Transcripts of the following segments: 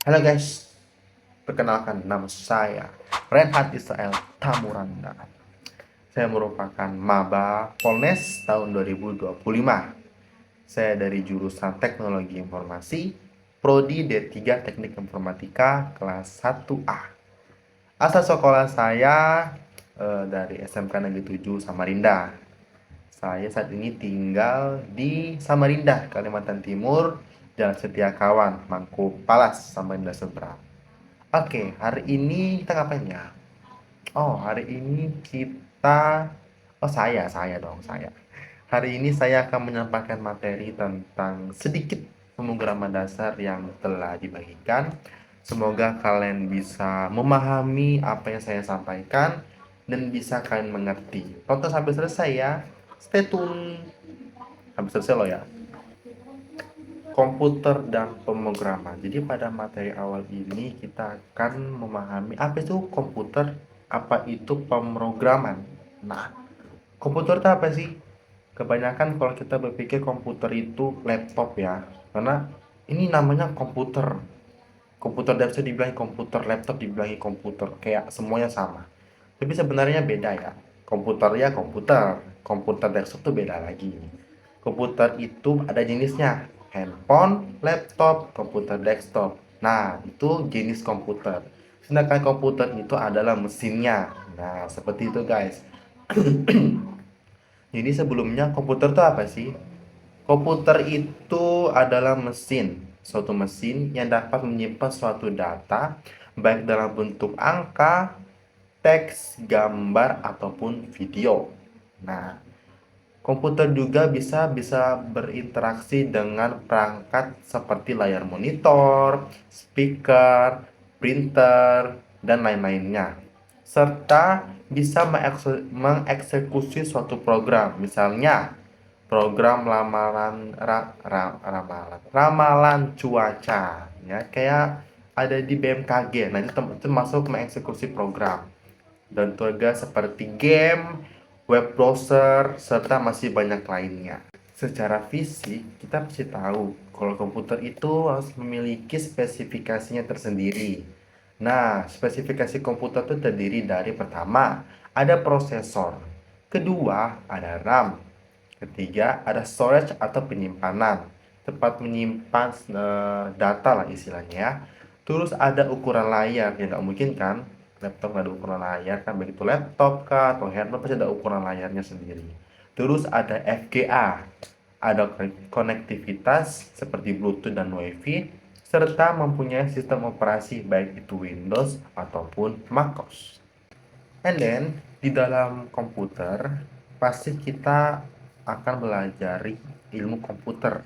Halo guys, perkenalkan nama saya Renhat Israel Tamuranda. Saya merupakan maba Polnes tahun 2025. Saya dari jurusan Teknologi Informasi, Prodi D3 Teknik Informatika kelas 1A. Asal sekolah saya dari SMK Negeri 7 Samarinda. Saya saat ini tinggal di Samarinda, Kalimantan Timur, Jalan Setiakawan, Mangku Palas, Samarinda Seberang. Oke, hari ini kita ngapain ya? Hari ini kita saya. Hari ini saya akan menyampaikan materi tentang sedikit pemrograman dasar yang telah dibagikan. Semoga kalian bisa memahami apa yang saya sampaikan dan bisa kalian mengerti. Tonton sampai selesai ya. Stay tune. Sampai selesai loh ya. Komputer dan pemrograman. Jadi pada materi awal ini kita akan memahami apa itu komputer, apa itu pemrograman. Nah, komputer itu apa sih? Kebanyakan kalau kita berpikir komputer itu laptop ya, karena ini namanya komputer. Komputer bisa dibilang komputer, laptop dibilang komputer, kayak semuanya sama. Tapi sebenarnya beda ya. Komputer ya komputer, komputer desktop itu beda lagi. Komputer itu ada jenisnya, handphone, laptop, komputer desktop. Nah, itu jenis komputer. Sedangkan komputer itu adalah mesinnya. Nah, seperti itu guys. Jadi sebelumnya komputer itu apa sih? Komputer itu adalah mesin, suatu mesin yang dapat menyimpan suatu data, baik dalam bentuk angka, teks, gambar, ataupun video. Nah, komputer juga bisa berinteraksi dengan perangkat seperti layar monitor, speaker, printer, dan lain-lainnya. Serta bisa mengeksekusi suatu program, misalnya program ramalan cuaca, ya kayak ada di BMKG. Nah, itu masuk mengeksekusi program dan juga seperti game, web browser, serta masih banyak lainnya. Secara fisik, kita pasti tahu kalau komputer itu harus memiliki spesifikasinya tersendiri. Nah, spesifikasi komputer itu terdiri dari pertama, ada prosesor. Kedua, ada RAM. Ketiga, ada storage atau penyimpanan. Tempat menyimpan data lah istilahnya ya. Terus ada ukuran layar, ya nggak mungkin kan laptop nggak ada ukuran layar kan, begitu laptop kah atau handphone pasti ada ukuran layarnya sendiri. Terus ada FGA, ada konektivitas seperti Bluetooth dan WiFi, serta mempunyai sistem operasi baik itu Windows ataupun MacOS. And then di dalam komputer pasti kita akan belajar ilmu komputer.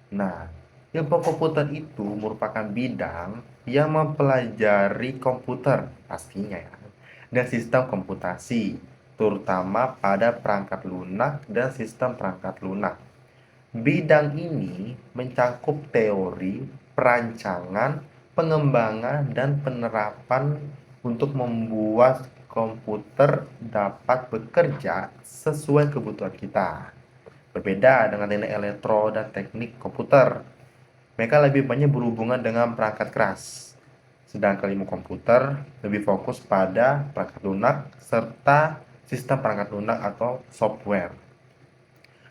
Nah, ilmu komputer itu merupakan bidang yang mempelajari komputer pastinya ya, dan sistem komputasi, terutama pada perangkat lunak dan sistem perangkat lunak. Bidang ini mencakup teori, perancangan, pengembangan, dan penerapan untuk membuat komputer dapat bekerja sesuai kebutuhan kita. Berbeda dengan teknik elektro dan teknik komputer, mereka lebih banyak berhubungan dengan perangkat keras. Sedangkan ilmu komputer lebih fokus pada perangkat lunak serta sistem perangkat lunak atau software.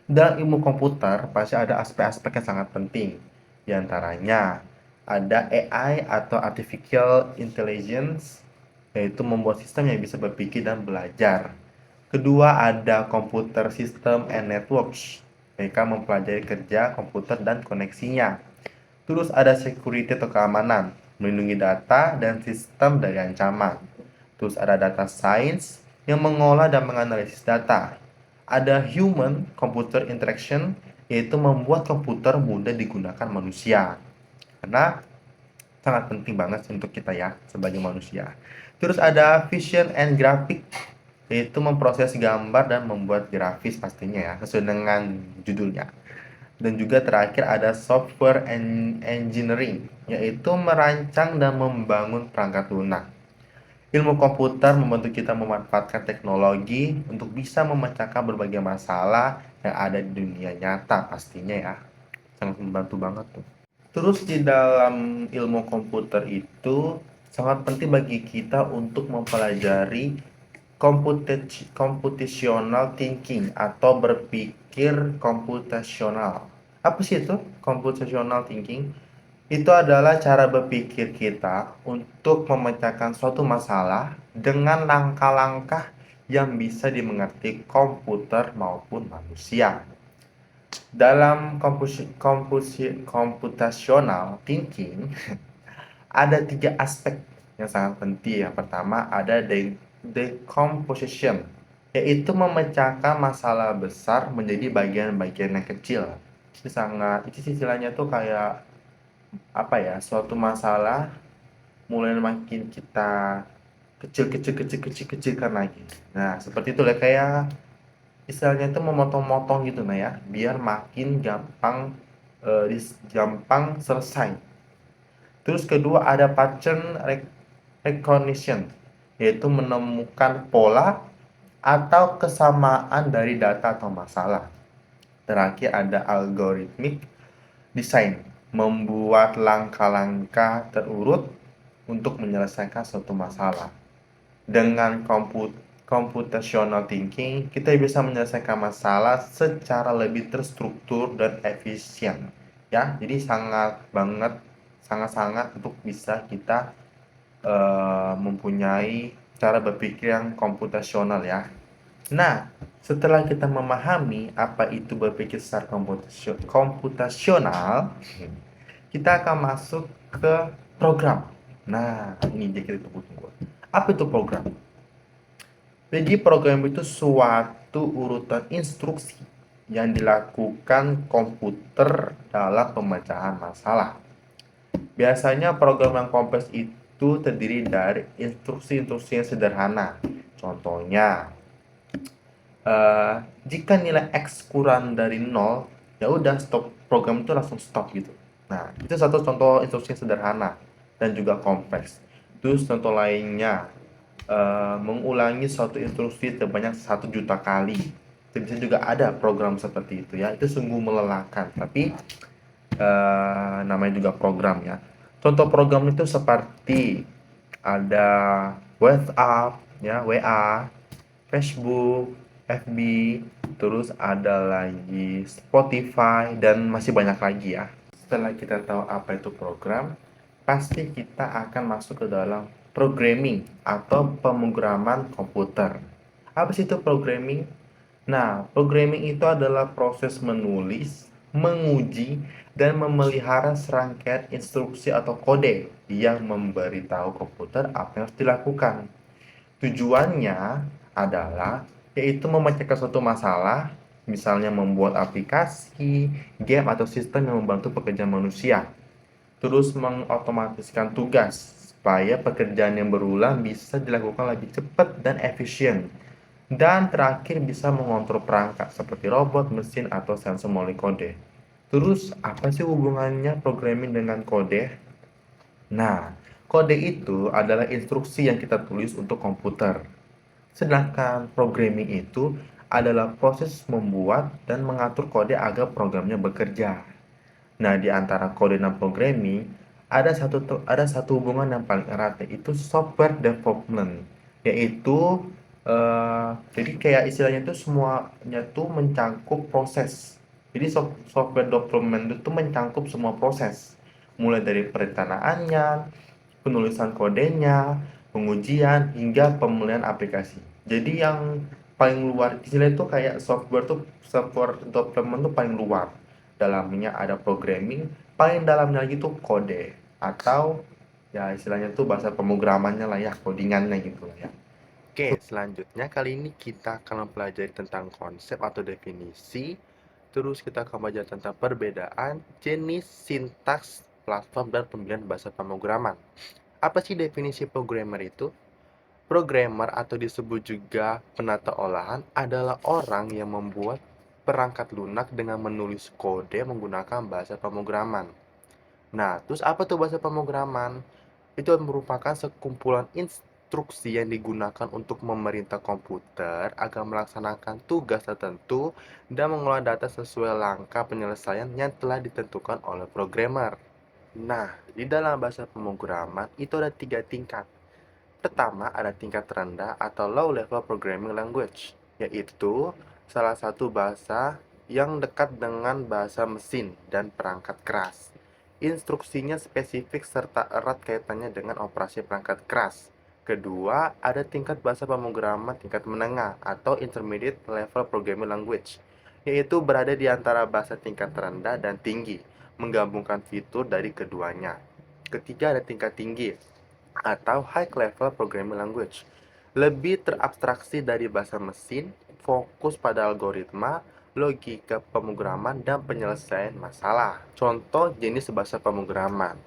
Dalam ilmu komputer pasti ada aspek-aspek yang sangat penting. Di antaranya ada AI atau Artificial Intelligence, yaitu membuat sistem yang bisa berpikir dan belajar. Kedua, ada Computer System and Networks. Mereka mempelajari kerja komputer dan koneksinya. Terus ada security atau keamanan, melindungi data dan sistem dari ancaman. Terus ada data science yang mengolah dan menganalisis data. Ada human computer interaction, yaitu membuat komputer mudah digunakan manusia. Karena sangat penting banget untuk kita ya sebagai manusia. Terus ada vision and graphic, yaitu memproses gambar dan membuat grafis pastinya ya sesuai dengan judulnya. Dan juga terakhir ada software engineering, yaitu merancang dan membangun perangkat lunak. Ilmu komputer membantu kita memanfaatkan teknologi untuk bisa memecahkan berbagai masalah yang ada di dunia nyata pastinya ya. Sangat membantu banget tuh. Terus di dalam ilmu komputer itu sangat penting bagi kita untuk mempelajari computational thinking atau berpikir komputasional. Apa sih itu computational thinking? Itu adalah cara berpikir kita untuk memecahkan suatu masalah dengan langkah-langkah yang bisa dimengerti komputer maupun manusia. Dalam computational thinking, ada tiga aspek yang sangat penting. Yang pertama ada decomposition, yaitu memecahkan masalah besar menjadi bagian-bagian yang kecil. Itu istilahnya tuh kayak apa ya, suatu masalah mulai makin kita kecilkan lagi. Nah, seperti itu lah, kayak istilahnya itu memotong-motong gitu nah ya, biar makin gampang selesai. Terus kedua ada pattern recognition, yaitu menemukan pola atau kesamaan dari data atau masalah. Terakhir ada algorithmic design, membuat langkah-langkah terurut untuk menyelesaikan suatu masalah. Dengan computational thinking, kita bisa menyelesaikan masalah secara lebih terstruktur dan efisien. Ya, jadi sangat-sangat untuk bisa kita mempunyai cara berpikir yang komputasional ya. Nah, setelah kita memahami apa itu berpikir secara komputasional, kita akan masuk ke program. Nah, ini dia kita tunggu-tunggu. Apa itu program? Jadi program itu suatu urutan instruksi yang dilakukan komputer dalam pemecahan masalah. Biasanya program yang kompleks itu terdiri dari instruksi-instruksi yang sederhana. Contohnya, jika nilai X kurang dari 0, ya udah stop, program itu langsung stop gitu. Nah, itu satu contoh instruksi yang sederhana dan juga kompleks. Terus contoh lainnya, mengulangi suatu instruksi sebanyak 1 juta kali. Itu bisa juga ada program seperti itu ya. Itu sungguh melelahkan, tapi namanya juga program ya. Contoh program itu seperti ada WhatsApp ya, WA, Facebook, FB, terus ada lagi Spotify, dan masih banyak lagi ya. Setelah kita tahu apa itu program, pasti kita akan masuk ke dalam programming atau pemrograman komputer. Apa sih itu programming? Nah, programming itu adalah proses menulis, menguji, dan memelihara serangkaian instruksi atau kode yang memberitahu komputer apa yang harus dilakukan. Tujuannya adalah yaitu memecahkan suatu masalah, misalnya membuat aplikasi, game, atau sistem yang membantu pekerjaan manusia. Terus mengotomatiskan tugas supaya pekerjaan yang berulang bisa dilakukan lebih cepat dan efisien. Dan terakhir bisa mengontrol perangkat seperti robot, mesin, atau sensor melalui kode. Terus apa sih hubungannya programming dengan kode? Nah, kode itu adalah instruksi yang kita tulis untuk komputer. Sedangkan programming itu adalah proses membuat dan mengatur kode agar programnya bekerja. Nah, di antara kode dan programming ada satu hubungan yang paling erat, yaitu software development, yaitu jadi kayak istilahnya itu semuanya tuh mencangkup proses. Jadi software development itu mencangkup semua proses, mulai dari perencanaannya, penulisan kodenya, pengujian, hingga pemulihan aplikasi. Jadi yang paling luar istilah itu kayak software development itu paling luar. Dalamnya ada programming, paling dalamnya lagi tuh kode atau ya istilahnya tuh bahasa pemrogramannya lah ya, codingannya gitu lah ya. Oke, selanjutnya kali ini kita akan mempelajari tentang konsep atau definisi. Terus kita akan belajar tentang perbedaan jenis sintaks, platform, dan pemilihan bahasa pemrograman. Apa sih definisi programmer itu? Programmer atau disebut juga penata olahan adalah orang yang membuat perangkat lunak dengan menulis kode menggunakan bahasa pemrograman. Nah, terus apa tuh bahasa pemrograman? Itu merupakan sekumpulan instruksi yang digunakan untuk memerintah komputer agar melaksanakan tugas tertentu dan mengolah data sesuai langkah penyelesaian yang telah ditentukan oleh programmer. Nah, di dalam bahasa pemrograman itu ada 3 tingkat. Pertama, ada tingkat rendah atau low level programming language, yaitu salah satu bahasa yang dekat dengan bahasa mesin dan perangkat keras. Instruksinya spesifik serta erat kaitannya dengan operasi perangkat keras. Kedua, ada tingkat bahasa pemrograman tingkat menengah atau intermediate level programming language, yaitu berada di antara bahasa tingkat rendah dan tinggi, menggabungkan fitur dari keduanya. Ketiga, ada tingkat tinggi atau high level programming language, lebih terabstraksi dari bahasa mesin, fokus pada algoritma, logika pemrograman, dan penyelesaian masalah. Contoh jenis bahasa pemrograman.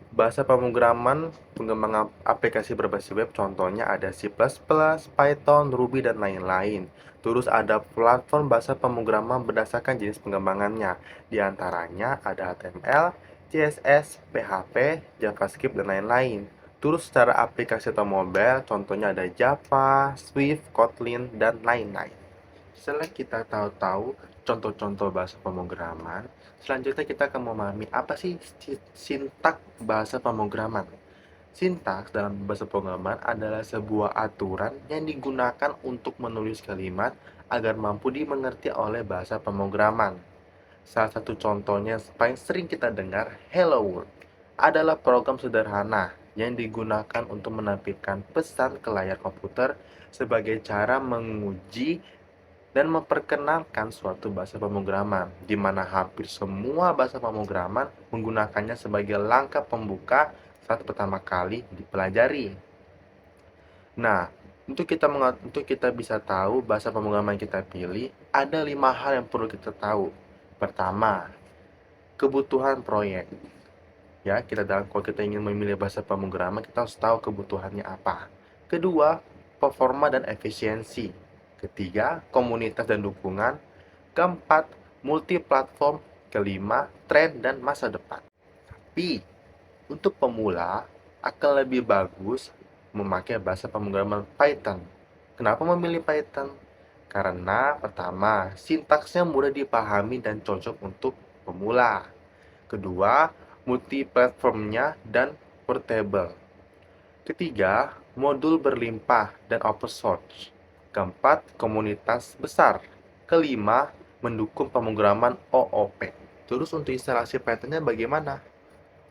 Bahasa pemrograman pengembangan aplikasi berbasis web contohnya ada C++, Python, Ruby, dan lain-lain. Terus ada platform bahasa pemrograman berdasarkan jenis pengembangannya. Di antaranya ada HTML, CSS, PHP, JavaScript, dan lain-lain. Terus secara aplikasi atau mobile contohnya ada Java, Swift, Kotlin, dan lain-lain. Setelah kita tahu-tahu contoh-contoh bahasa pemrograman, selanjutnya kita akan memahami apa sih sintak bahasa pemrograman. Sintaks dalam bahasa pemrograman adalah sebuah aturan yang digunakan untuk menulis kalimat agar mampu dimengerti oleh bahasa pemrograman. Salah satu contohnya yang paling sering kita dengar, Hello World, adalah program sederhana yang digunakan untuk menampilkan pesan ke layar komputer sebagai cara menguji dan memperkenalkan suatu bahasa pemrograman, di mana hampir semua bahasa pemrograman menggunakannya sebagai langkah pembuka saat pertama kali dipelajari. Nah, untuk kita bisa tahu bahasa pemrograman yang kita pilih, ada 5 hal yang perlu kita tahu. Pertama, kebutuhan proyek. Ya, kalau kita ingin memilih bahasa pemrograman, kita harus tahu kebutuhannya apa. Kedua, performa dan efisiensi. Ketiga, komunitas dan dukungan. Keempat, multi-platform. Kelima, tren dan masa depan. Tapi, untuk pemula, akan lebih bagus memakai bahasa pemrograman Python. Kenapa memilih Python? Karena pertama, sintaksnya mudah dipahami dan cocok untuk pemula. Kedua, multi-platformnya dan portable. Ketiga, modul berlimpah dan open source. Keempat, komunitas besar. Kelima, mendukung pemrograman OOP. Terus untuk instalasi Python-nya bagaimana?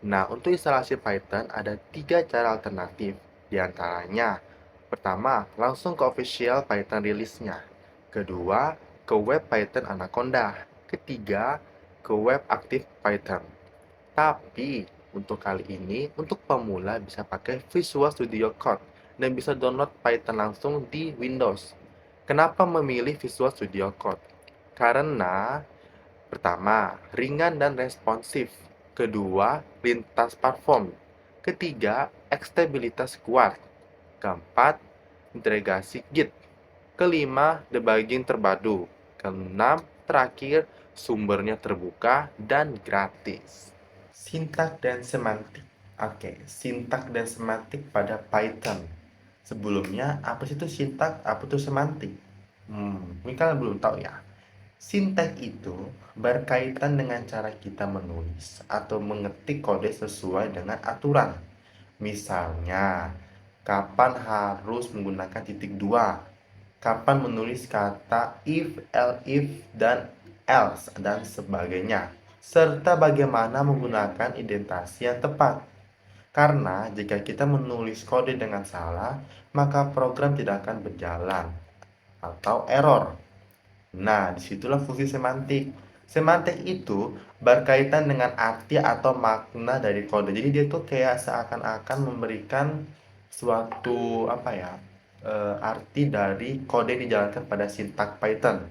Nah, untuk instalasi Python ada 3 cara alternatif. Di antaranya, pertama, langsung ke official Python release-nya. Kedua, ke web Python Anaconda. Ketiga, ke web aktif Python. Tapi, untuk kali ini, untuk pemula bisa pakai Visual Studio Code dan bisa download Python langsung di Windows. Kenapa memilih Visual Studio Code? Karena pertama, ringan dan responsif. Kedua, lintas platform. Ketiga, ekstabilitas kuat. Keempat, integrasi Git. Kelima, debugging terpadu. Keenam, terakhir, sumbernya terbuka dan gratis. Sintak dan semantik. Oke, sintak dan semantik pada Python. Sebelumnya, apa sih itu sintak, apa itu semantik? Ini kalian belum tahu ya. Sintak itu berkaitan dengan cara kita menulis atau mengetik kode sesuai dengan aturan. Misalnya, kapan harus menggunakan titik dua, kapan menulis kata if, else, dan else, dan sebagainya, serta bagaimana menggunakan indentasi yang tepat. Karena jika kita menulis kode dengan salah, maka program tidak akan berjalan atau error. Nah, disitulah fungsi semantik. Semantik itu berkaitan dengan arti atau makna dari kode. Jadi dia tuh kayak seakan-akan memberikan suatu arti dari kode yang dijalankan pada sintak Python.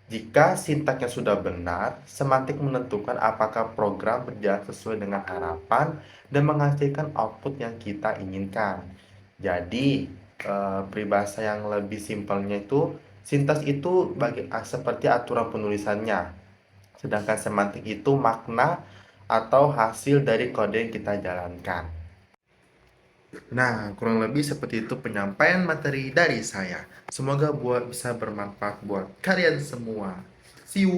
Jika sintaknya sudah benar, semantik menentukan apakah program berjalan sesuai dengan harapan dan menghasilkan output yang kita inginkan. Jadi, peribahasa yang lebih simpelnya itu, sintaks itu seperti aturan penulisannya, sedangkan semantik itu makna atau hasil dari kode yang kita jalankan. Nah, kurang lebih seperti itu penyampaian materi dari saya. Semoga bisa bermanfaat buat kalian semua. See you.